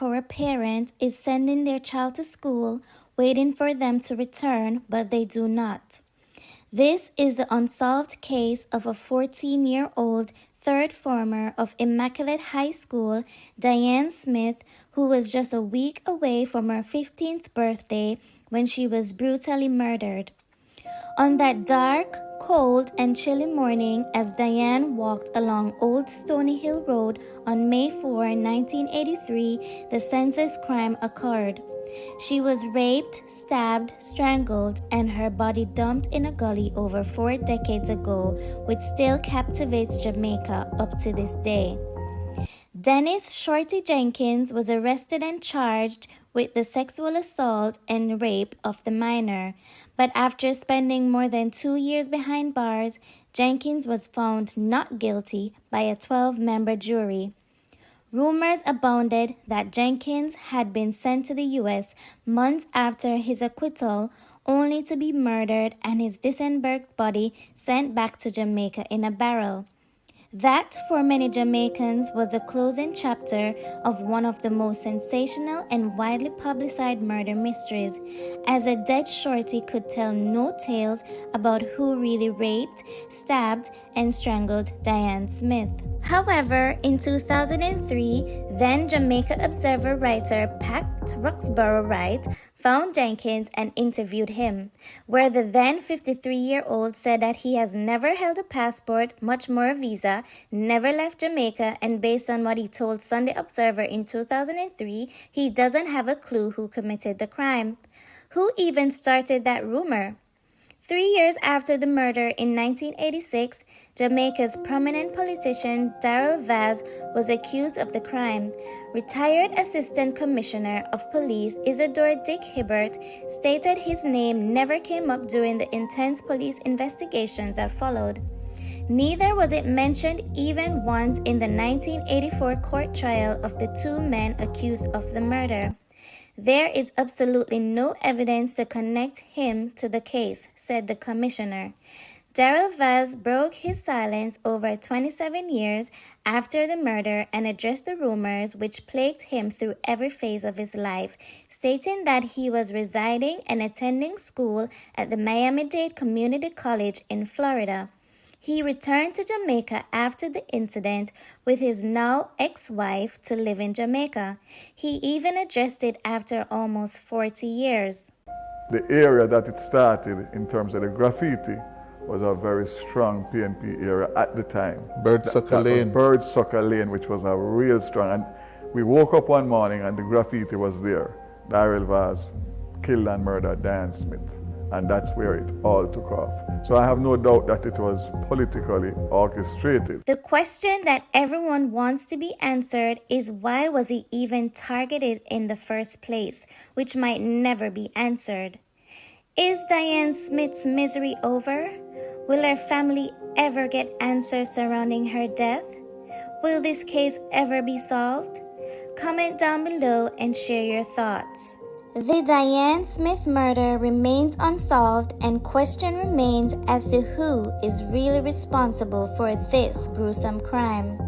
for a parent is sending their child to school, waiting for them to return, but they do not. This is the unsolved case of a 14-year-old third former of Immaculate High School, Dianne Smith, who was just a week away from her 15th birthday when she was brutally murdered. On that dark, cold, and chilly morning, as Dianne walked along Old Stony Hill Road on May 4, 1983, the senseless crime occurred. She was raped, stabbed, strangled, and her body dumped in a gully over 4 decades ago, which still captivates Jamaica up to this day. Dennis Shorty Jenkins was arrested and charged with the sexual assault and rape of the minor, but after spending more than 2 years behind bars, Jenkins was found not guilty by a 12-member jury. Rumors abounded that Jenkins had been sent to the U.S. months after his acquittal, only to be murdered and his dismembered body sent back to Jamaica in a barrel. That, for many Jamaicans, was the closing chapter of one of the most sensational and widely publicized murder mysteries, as a dead Shorty could tell no tales about who really raped, stabbed, and strangled Dianne Smith. However, in 2003, then Jamaica Observer writer Pat Roxborough Wright found Jenkins and interviewed him, where the then 53-year-old said that he has never held a passport, much more a visa, never left Jamaica, and based on what he told Sunday Observer in 2003, he doesn't have a clue who committed the crime. Who even started that rumor? 3 years after the murder in 1986, Jamaica's prominent politician Darrell Vaz was accused of the crime. Retired Assistant Commissioner of Police Isidore Dick Hibbert stated his name never came up during the intense police investigations that followed. Neither was it mentioned even once in the 1984 court trial of the 2 men accused of the murder. There is absolutely no evidence to connect him to the case, said the commissioner. Darrell Vaz broke his silence over 27 years after the murder and addressed the rumors which plagued him through every phase of his life, stating that he was residing and attending school at the Miami-Dade Community College in Florida. He returned to Jamaica after the incident with his now ex-wife to live in Jamaica. He even addressed it after almost 40 years. The area that it started in terms of the graffiti was a very strong PNP area at the time. Birdsucker Lane. Birdsucker Lane, which was a real strong. And we woke up one morning and the graffiti was there. Darrell Vaz killed and murdered Dianne Smith. And that's where it all took off. So I have no doubt that it was politically orchestrated. The question that everyone wants to be answered is, why was he even targeted in the first place, which might never be answered. Is Dianne Smith's misery over? Will her family ever get answers surrounding her death? Will this case ever be solved? Comment down below and share your thoughts. The Dianne Smith murder remains unsolved, and question remains as to who is really responsible for this gruesome crime.